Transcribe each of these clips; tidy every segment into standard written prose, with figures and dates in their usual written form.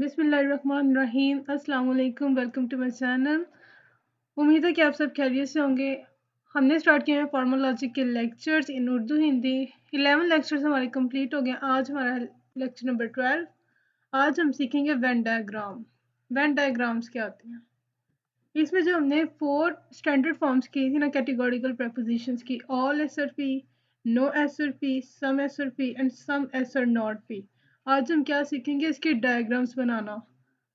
बिस्मिल्लाहिर्रहमानिर्रहीम। अस्सलाम वालेकुम। Welcome to my channel. उम्मीद है कि आप सब खैरियत से होंगे। हमने स्टार्ट किया है फॉर्मोलॉजी के लेक्चर्स इन उर्दू हिंदी। 11 लेक्चर्स हमारे कंप्लीट हो गए। आज हमारा लेक्चर नंबर 12। आज हम सीखेंगे वेन डायग्राम। वेन डायग्राम्स क्या होते हैं? इसमें जो हमने 4 स्टैंडर्ड फॉर्म्स की थी ना कैटेगोरिकल प्रेपोजिशंस की, all S are P, no S are P, some S are P and some S are not P. आज हम क्या सीखेंगे? इसके डायग्राम्स बनाना,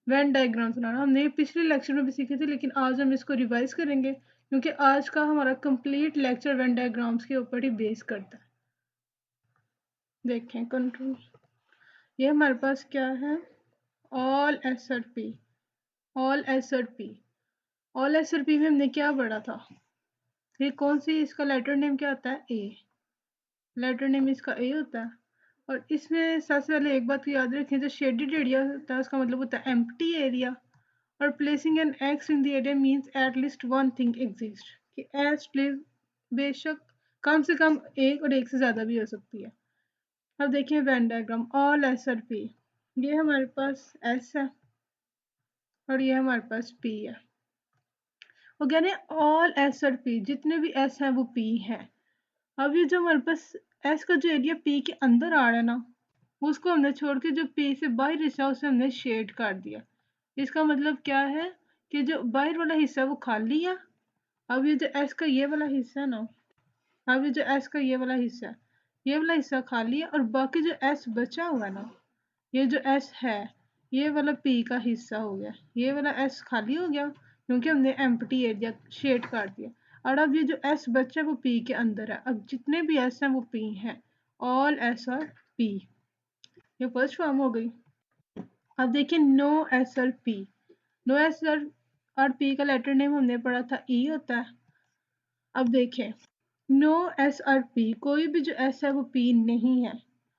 वेन डायग्राम्स बनाना। हमने पिछले लेक्चर में भी सीखे थे, लेकिन आज हम इसको रिवाइज करेंगे क्योंकि आज का हमारा कंप्लीट लेक्चर वेन डायग्राम्स के ऊपर ही बेस करता है। देखें कंट्रोल, ये हमारे पास क्या है? All S are P, all S are P. All S are P में हमने क्या पढ़ा था? ये कौन सी, इसका लेटर नेम क्या होता है? ए। लेटर नेम इसका ए होता है। और इसमें सबसे पहले एक बात याद रखें, जो शेडेड एरिया होता है उसका मतलब होता है एम्प्टी एरिया। और placing an x in the area means at least one thing exist, कि एस प्लेस बेशक कम से कम एक और एक से ज़्यादा भी हो सकती है। अब देखिए वेन डायग्राम ऑल एस और पी। ये हमारे पास एस है और ये हमारे पास पी है। वो कह रहे हैं ऑल एस और पी, जितने भी एस हैं वो पी हैं। अब ये जो हमारे पास एस का जो एरिया पी के अंदर आ रहा है ना, उसको हमने छोड़ के जो पी से बाहर हिस्सा है उसे हमने शेड कर दिया। इसका मतलब क्या है कि जो बाहर वाला हिस्सा है वो खाली है। अब ये जो एस का ये वाला हिस्सा है ना, अब ये जो एस का ये वाला हिस्सा है, ये वाला हिस्सा खाली है और बाकी जो एस बचा हुआ है ना, ये जो एस है ये वाला पी का हिस्सा हो गया। ये वाला एस खाली हो गया क्योंकि हमने एम्प्टी एरिया शेड कर दिया। और अब ये जो एस बचा है वो पी के अंदर है। अब जितने भी एस हैं वो पी हैं, ऑल एस और पी। ये फर्स्ट फॉर्म हो गई। अब देखिए नो एस और पी। नो एस और पी का लेटर नेम हमने पढ़ा था ई होता है। अब देखें नो एस और पी, कोई भी जो एस है वो पी नहीं है।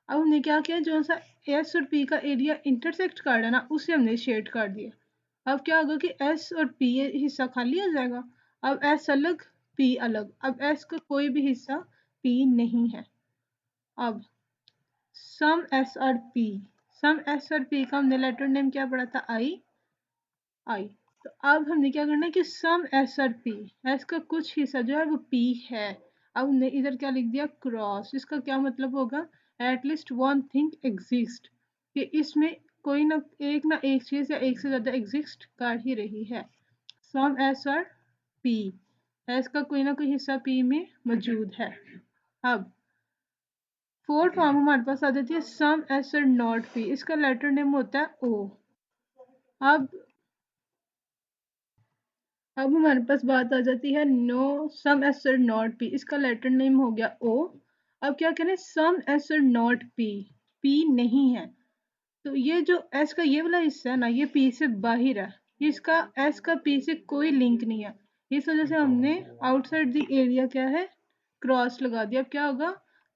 अब हमने क्या किया, जो सा एस और पी का एरिया इंटरसेक्ट कर रहा है ना उसे हमने शेड कर दिया। अब क्या होगा कि एस और पी हिस्सा खाली हो जाएगा। अब एस अलग पी अलग। अब एस का कोई भी हिस्सा पी नहीं है। अब सम एस और पी, सम एस और पी का हमने लेटर नेम क्या पढ़ा था? आई। आई। तो अब हमने क्या करना है कि सम एस और पी, एस का कुछ हिस्सा जो है वो पी है। अब हमने इधर क्या लिख दिया? क्रॉस। इसका क्या मतलब होगा? एटलीस्ट वन थिंग एग्जिस्ट, कि इसमें कोई ना एक चीज या एक से ज्यादा एग्जिस्ट कर ही रही है। सम एस और पी, एस का कोई ना कोई हिस्सा पी में मौजूद है। अब फोर्थ फॉर्म हमारे पास आ जाती है सम एस और नॉट पी। इसका लेटर नेम होता है ओ। अब हमारे पास बात आ जाती है know some S are not P. इसका लेटर नेम हो गया ओ। अब क्या करें? सम S are not P, P नहीं है। तो ये जो एस का ये वाला हिस्सा है ना, ये पी से बाहर है। इसका एस का पी से कोई लिंक नहीं है। इस वजह से हमने आउटसाइड द एरिया क्या है? क्रॉस लगा दिया। अब क्या होगा?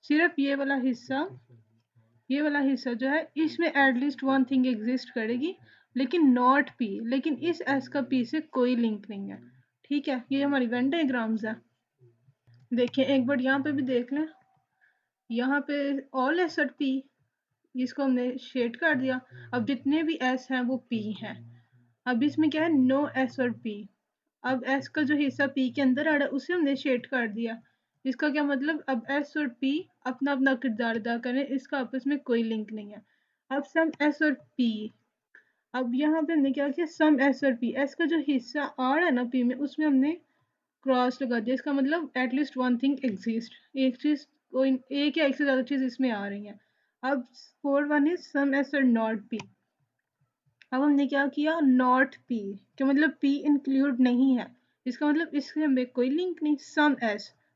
सिर्फ ये वाला हिस्सा, ये वाला हिस्सा जो है इसमें एटलीस्ट वन थिंग एग्जिस्ट करेगी, लेकिन नॉट पी, लेकिन इस एस का पी से कोई लिंक नहीं है। ठीक है, ये हमारी वेन डायग्राम्स है। देखिए एक बार यहाँ पे भी देख लें। यहाँ पे ऑल एस और पी, इसको हमने शेड कर दिया। अब जितने भी एस हैं वो पी हैं। अब इसमें क्या है? नो एस और पी। अब एस का जो हिस्सा पी के अंदर आ रहा है उसे हमने शेड कर दिया। इसका क्या मतलब? अब एस और पी अपना अपना किरदार अदा करें, इसका आपस में कोई लिंक नहीं है। अब सम एस और पी, अब यहाँ पे हमने क्या किया? सम एस और पी, एस का जो हिस्सा आ रहा है ना पी में उसमें हमने क्रॉस लगा दिया। इसका मतलब एटलीस्ट वन थिंग एग्जिस्ट, एक चीज, कोई एक या एक से ज्यादा चीज इसमें आ रही है। अब four one is some S are not P. अब हमने क्या किया? नॉट पी क्या मतलब? पी इंक्लूड नहीं है। इसका मतलब इससे हमें कोई लिंक नहीं।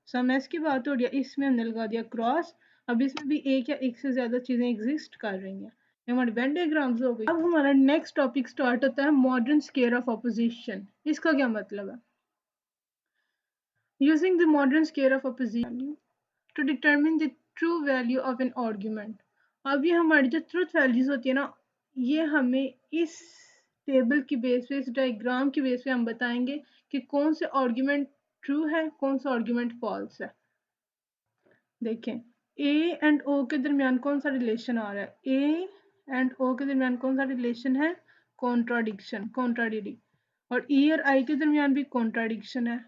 सम एस की बात हो रही है, इसमें हमने लगा दिया क्रॉस। अब इसमें भी एक या एक से ज्यादा चीजें एग्जिस्ट कर रही हैं। ये हमारे वेन डायग्राम्स हो गई। अब हमारा नेक्स्ट टॉपिक स्टार्ट होता है मॉडर्न स्केयर ऑफ ऑपोजिशन। इसका क्या मतलब है? Using the modern square of opposition to determine the true value of an argument. अब ये हमारी जो ट्रुथ वैल्यूज होती है ना, ये हमें इस टेबल की बेस पे, इस डायग्राम की बेस पे हम बताएंगे कि कौन से आर्ग्यूमेंट ट्रू है, कौन सा आर्ग्यूमेंट फॉल्स है। देखें ए एंड ओ के दरमियान कौन सा रिलेशन आ रहा है? ए एंड ओ के दरमियान कौन सा रिलेशन है? कॉन्ट्राडिक्टी, और ई और आई के दरमियान भी कॉन्ट्राडिक्शन है,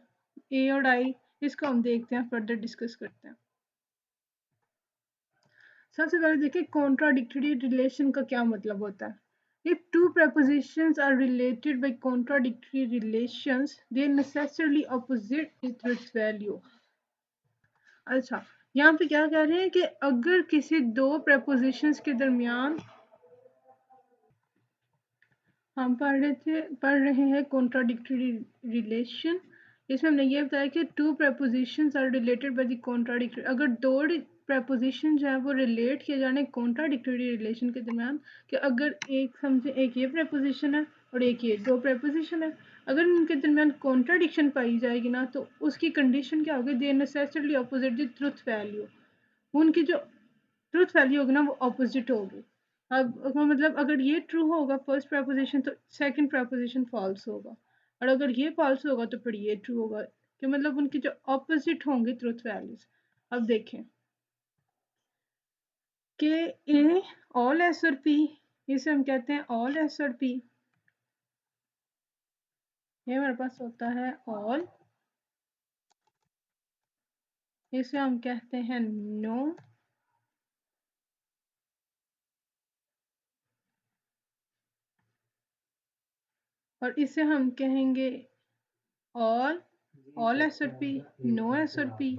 ए और आई। इसको हम देखते हैं, फर्दर डिस्कस करते हैं। सबसे पहले देखिए कॉन्ट्राडिक्टरी रिलेशन का क्या मतलब होता है। If two prepositions are related by contradictory relations, they necessarily opposite the truth value. अच्छा, यहाँ पे क्या कह रहे हैं कि अगर किसी दो prepositions के दरमियान हम पढ़ रहे हैं कॉन्ट्राडिक्टरी रिलेशन, इसमें हमने ये बताया कि two prepositions are related by the contradictory, अगर दो preposition जो है वो रिलेट किए जाने कॉन्ट्राडिक्टरी रिलेशन के दरमियान, कि अगर एक समझे एक ये preposition है और एक ये, दो preposition है, अगर उनके दरमियान कॉन्ट्राडिक्शन पाई जाएगी ना, तो उसकी कंडीशन क्या होगी, they necessarily opposite the truth value, उनकी जो ट्रुथ वैल्यू होगी ना वो ऑपोजिट होगी। अब मतलब अगर ये ट्रू होगा फर्स्ट प्रपोजिशन, तो सेकंड प्रपोजिशन फॉल्स होगा, और अगर ये फॉल्स होगा तो फिर ये ट्रू होगा, कि मतलब उनकी जो ऑपोजिट होंगे ट्रुथ वैल्यूज। अब देखें कि ए ऑल एस और पी, इसे हम कहते हैं ऑल एस और पी, ये हमारे पास होता है ऑल, इसे हम कहते हैं नो, और इसे हम कहेंगे ऑल एस और पी, नो एस और पी,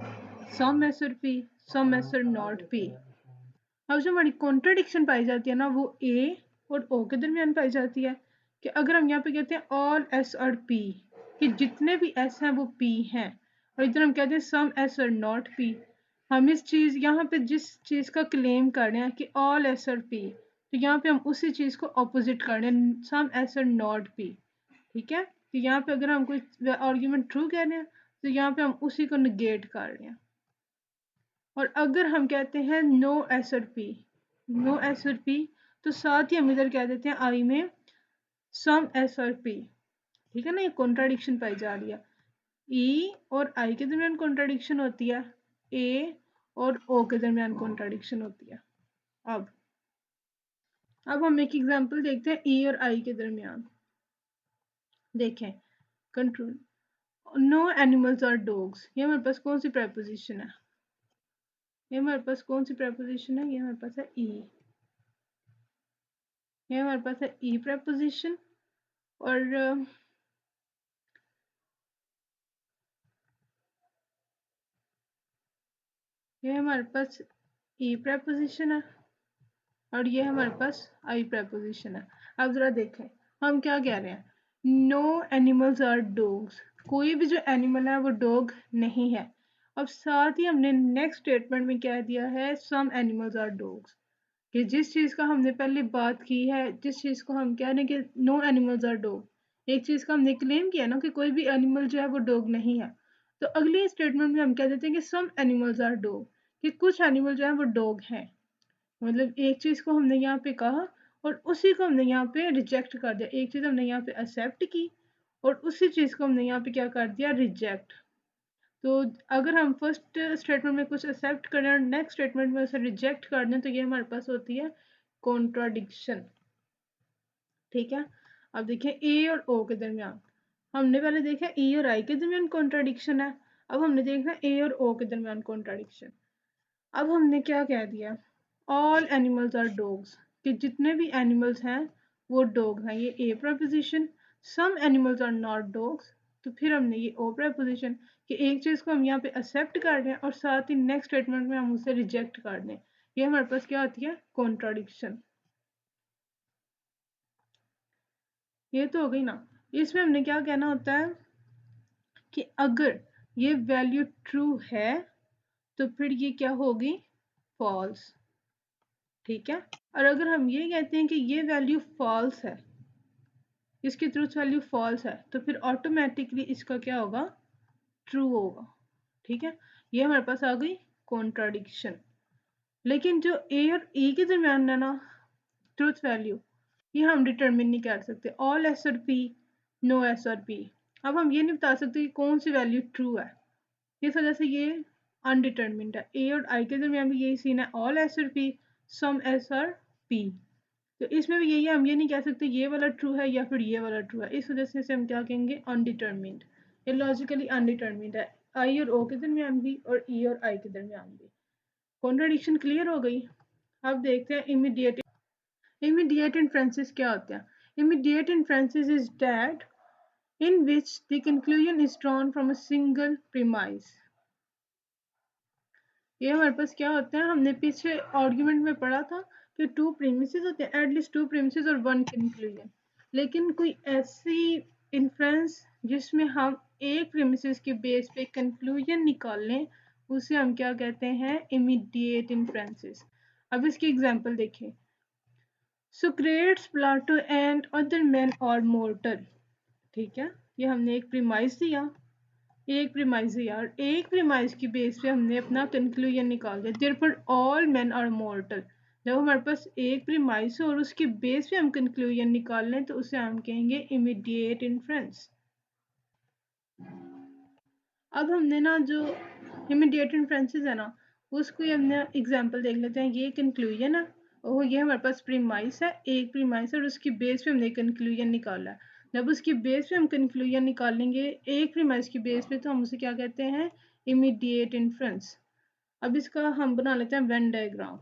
सम एस और P, some S are not P. अब जो हमारी कॉन्ट्रडिक्शन पाई जाती है ना, वो ए और ओ के दरमियान पाई जाती है, कि अगर हम यहाँ पे कहते हैं ऑल एस और पी, कि जितने भी एस हैं वो पी हैं, और इधर हम कहते हैं some S are not P, हम इस चीज यहाँ पे जिस चीज का क्लेम कर रहे हैं कि ऑल एस और पी, तो यहाँ पे हम उसी चीज को ऑपोजिट कर रहे हैं, some S are not P. ठीक है, तो यहाँ पे अगर हम कोई आर्ग्यूमेंट ट्रू कह रहे हैं, तो यहाँ पे हम उसी को निगेट कर रहे हैं। और अगर हम कहते हैं नो एस और पी, नो एस और पी, तो साथ ही हम इधर कह देते हैं आई में सम एस और पी। ठीक है ना, ये कॉन्ट्राडिक्शन पाई जा रही है, ई और आई के दरमियान कॉन्ट्राडिक्शन होती है, ए और ओ के दरमियान कॉन्ट्राडिक्शन होती है। अब हम एक एग्जांपल देखते हैं ई और आई के दरमियान। देखें, control, no animals are dogs, ये हमारे पास कौन सी प्रेपोजिशन है, ये हमारे पास कौन सी प्रेपोजिशन है, ये हमारे पास है ई, ये हमारे पास है ई प्रेपोजिशन, और ये हमारे पास ई प्रेपोजिशन है, और ये हमारे पास आई प्रेपोजिशन है। अब जरा देखें हम क्या कह रहे हैं, नो एनिमल्स आर डॉग्स, कोई भी जो एनिमल है वो डॉग नहीं है। अब साथ ही हमने नेक्स्ट स्टेटमेंट में क्या दिया है, सम एनिमल्स आर डॉग्स, कि जिस चीज़ का हमने पहले बात की है, जिस चीज़ को हम कह रहे हैं कि नो एनिमल्स आर डॉग, एक चीज़ का हमने क्लेम किया ना कि कोई भी एनिमल जो है वो डॉग नहीं है, तो अगले स्टेटमेंट में हम कह देते हैं कि सम एनिमल्स आर डॉग, कि कुछ एनिमल जो है वो डॉग हैं। मतलब एक चीज़ को हमने यहाँ पे कहा और उसी को हमने यहाँ पे रिजेक्ट कर दिया, एक चीज़ हमने यहाँ पे एक्सेप्ट की और उसी चीज़ को हमने यहाँ पे क्या कर दिया, रिजेक्ट। तो अगर हम फर्स्ट स्टेटमेंट में कुछ एक्सेप्ट करें और नेक्स्ट स्टेटमेंट में उसे रिजेक्ट कर दें, तो ये हमारे पास होती है कॉन्ट्राडिक्शन। ठीक है, अब देखिए ए और ओ के दरमियान, हमने पहले देखा ई और आई के दरमियान कॉन्ट्राडिक्शन है, अब हमने देखना ए और ओ के दरमियान कॉन्ट्राडिक्शन। अब हमने क्या कह दिया, ऑल एनिमल्स आर डॉग्स, कि जितने भी एनिमल्स हैं वो डॉग हैं, ये a proposition, some animals are not dogs, तो फिर हमने ये ओ प्रपोजिशन, कि एक चीज़ को हम यहाँ पे एक्सेप्ट कर रहे हैं और साथ ही नेक्स्ट स्टेटमेंट में हम उसे रिजेक्ट कर दें, ये हमारे पास क्या होती है, कॉन्ट्राडिक्शन। ये तो हो गई ना। इसमें हमने क्या कहना होता है कि अगर ये वैल्यू ट्रू है तो फिर ये क्या होगी, फॉल्स। ठीक है, और अगर हम ये कहते हैं कि ये वैल्यू फॉल्स है, इसकी ट्रूथ वैल्यू फॉल्स है, तो फिर ऑटोमेटिकली इसका क्या होगा, ट्रू होगा। ठीक है, ये हमारे पास आ गई कॉन्ट्राडिक्शन। लेकिन जो ए और ई के दरमियान है ना ट्रूथ वैल्यू, ये हम डिटरमिन नहीं कर सकते, ऑल एस और पी, नो एस और पी। अब हम ये नहीं बता सकते कि कौन सी वैल्यू ट्रू है, इस वजह से ये अनडिटर्मिन्ड है। ए और आई के दरमियान भी यही सीन है, ऑल एस और पी, सम एस और पी। तो इसमें भी यही है, हम ये नहीं कह सकते ये वाला ट्रू है या फिर ये वाला ट्रू है, इस वजह से इसे हम क्या कहेंगे, अनडिटर्मिन्ड। ये लॉजिकली अनडिटर्मिन्ड है, आई और ओ के दरमियान भी और ई और आई के दरमियान भी। कॉन्ट्राडिक्शन क्लियर हो गई। अब देखते हैं इमीडिएट। इमीडिएट इन्फ्रेंसेस क्या होते हैं? Immediate inferences is that in which the conclusion is drawn from a single premise। ये हमारे पास क्या होते हैं, हमने पीछे आर्गुमेंट में पढ़ा था कि टू प्रीमिसेस होते हैं, एटलीस्ट टू प्रीमिसेस और वन कंक्लूजन। लेकिन कोई ऐसी इन्फ्रेंस जिसमें हम एक प्रीमिसेस के बेस पे कंक्लूजन निकाल लें, उसे हम क्या कहते हैं, इमीडिएट इन्फ्रेंसेस। अब इसकी एग्जांपल देखें। Socrates, Plato and other man are mortal. ठीक है, ये हमने एक प्रीमाइस दिया, एक प्रीमाइस दिया और एक प्रीमाइस की बेस पे हमने अपना कंक्लूजन निकाल दिया, therefore all men are mortal. जब हमारे पास एक प्रीमाइस हो और उसके बेस पे हम कंक्लूजन निकाल लें तो उसे हम कहेंगे इमीडिएट इन्फ्रेंस। अब हमने ना जो इमीडिएट इन्फ्रेंसेस है ना, उसको हमने एग्जांपल देख लेते हैं। ये कंक्लूजन है और ये हमारे पास प्रीमाइस है, एक प्रीमाइस है और उसकी बेस पे हमने कंक्लूजन निकाला है। जब उसकी बेस पे हम कंक्लूजन निकालेंगे एक प्रीमाइस की बेस पे, तो हम उसे क्या कहते हैं, इमीडिएट इन्फ्रेंस। अब इसका हम बना लेते हैं वेन डायग्राम।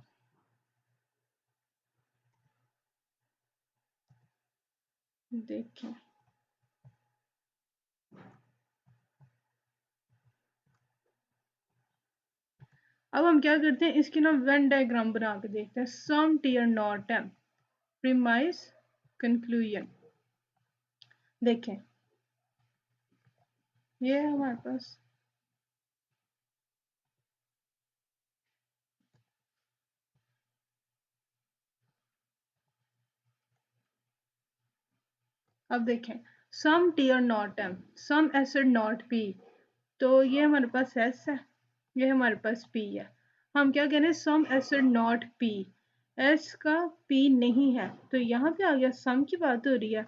देखें, अब हम क्या करते हैं, इसकी ना वेन डायग्राम बना के देखते हैं। Some T are not M, premise, conclusion. देखें, ये है हमारे पास। अब देखें, some T are not M, some S are not P. तो ये हमारे पास एस है, ये हमारे पास पी है। हम क्या कह रहे हैं, some S are not P, S का पी नहीं है, तो यहाँ पे आ गया, सम की बात हो रही है।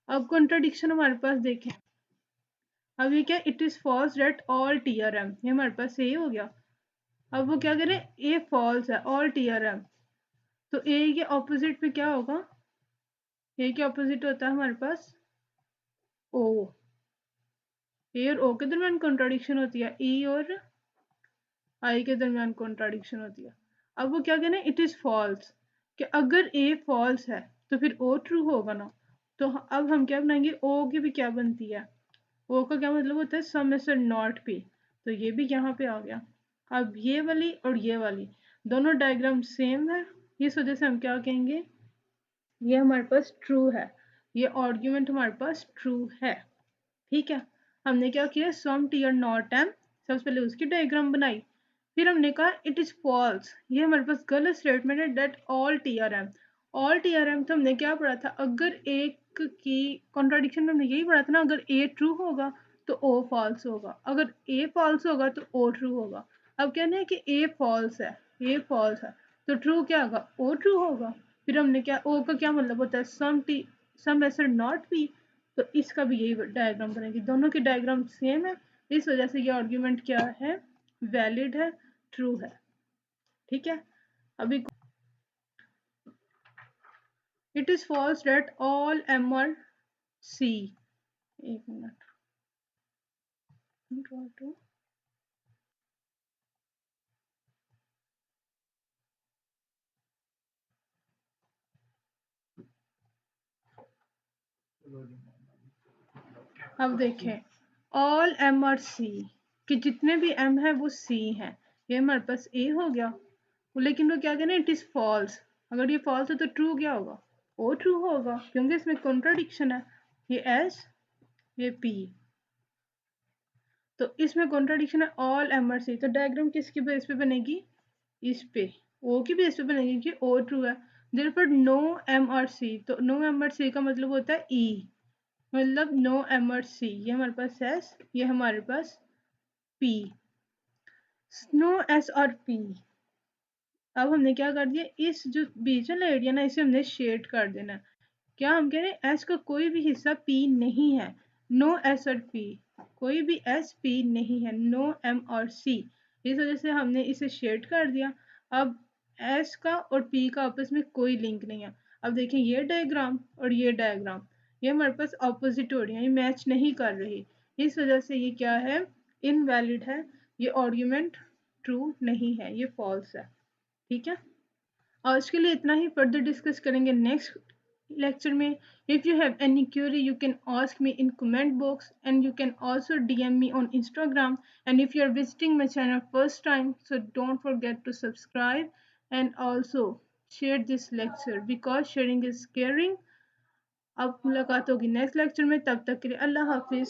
अब कॉन्ट्राडिक्शन हमारे पास देखें। अब ये क्या, it is false that all T are M, ये हमारे पास ए हो गया। अब वो क्या करें, ए फॉल्स है, ऑल टी आर एम, तो ए के ऑपोजिट पे क्या होगा, ए के ऑपोजिट होता है हमारे पास ओ। ए और ओ के दरमियान कॉन्ट्राडिक्शन होती है, ई और आई के दरमियान कॉन्ट्राडिक्शन होती है। अब वो क्या कहना है, इट इज फॉल्स, कि अगर ए फॉल्स है तो फिर ओ ट्रू होगा ना। तो अब हम क्या बनाएंगे, ओ की भी क्या बनती है, ओ का क्या मतलब होता है, सम एस नॉट पी, तो ये भी यहाँ पे आ गया। अब ये वाली और ये वाली दोनों डायग्राम सेम है, इस वजह से हम क्या कहेंगे, ये हमारे पास ट्रू है, ये आर्ग्यूमेंट हमारे पास ट्रू है। ठीक है, हमने क्या किया, सम टी आर नॉट एम, सबसे पहले उसकी डायग्राम बनाई, फिर हमने कहा इट इज फॉल्स, ये हमारे पास गलत स्टेटमेंट है, that all T are M. All T are M तो हमने क्या पढ़ा था, अगर एक की कॉन्ट्राडिक्शन में हमने यही पढ़ा था ना, अगर ए ट्रू होगा तो ओ फॉल्स होगा, अगर ए फॉल्स होगा तो ओ ट्रू होगा। अब कहना है कि ए फॉल्स है, ए फॉल्स है, तो ट्रू क्या होगा, ओ ट्रू होगा। फिर हमने क्या, ओ का क्या मतलब होता है, सम एसर नॉट बी, तो इसका भी यही डायग्राम बनेगी, दोनों के डायग्राम सेम है, इस वजह से ये आर्ग्यूमेंट क्या है, वैलिड है, ट्रू है। ठीक है, अभी it is false that all M are C, एक मिनट, अब देखें, ऑल एम आर सी, कि जितने भी एम है वो सी हैं, ये हमारे पास ए हो गया। लेकिन वो क्या कहना है, इट इज फॉल्स, अगर ये फॉल्स है तो ट्रू क्या होगा, ओ ट्रू होगा, क्योंकि इसमें कॉन्ट्राडिक्शन है, ये एस, ये पी, तो इसमें कॉन्ट्राडिक्शन है, ऑल एम आर सी। तो डायग्राम किसकी बेस पे बनेगी, इस पे, ओ की बेस पे बनेगी कि ओ ट्रू है, therefore no M are C. तो नो एम आर सी का मतलब होता है ई, मतलब नो एम आर सी, ये हमारे पास एस, ये हमारे पास पी, नो एस और पी। अब हमने क्या कर दिया, इस जो बीच वाला एरिया ना, इसे हमने शेड कर देना। क्या हम कह रहे हैं, एस का कोई भी हिस्सा पी नहीं है, नो एस और पी, कोई भी एस पी नहीं है, नो एम और सी, इस वजह से हमने इसे शेड कर दिया। अब एस का और पी का आपस में कोई लिंक नहीं है। अब देखें ये डायग्राम और ये डायग्राम, ये हमारे पास ऑपोजिट हो रही है, ये मैच नहीं कर रही, इस वजह से ये क्या है, इनवैलिड है, ये आर्ग्यूमेंट ट्रू नहीं है, ये फॉल्स है। ठीक है, आज के लिए इतना ही, फर्दर डिस्कस करेंगे नेक्स्ट लेक्चर में। If you have any Curie you can ask me in comment box and you can also DM me on Instagram, and if you are visiting my channel first time, so don't forget to subscribe and also share this lecture because sharing is caring। अब मुलाकात होगी next lecture में, तब तक के लिए अल्लाह हाफिज।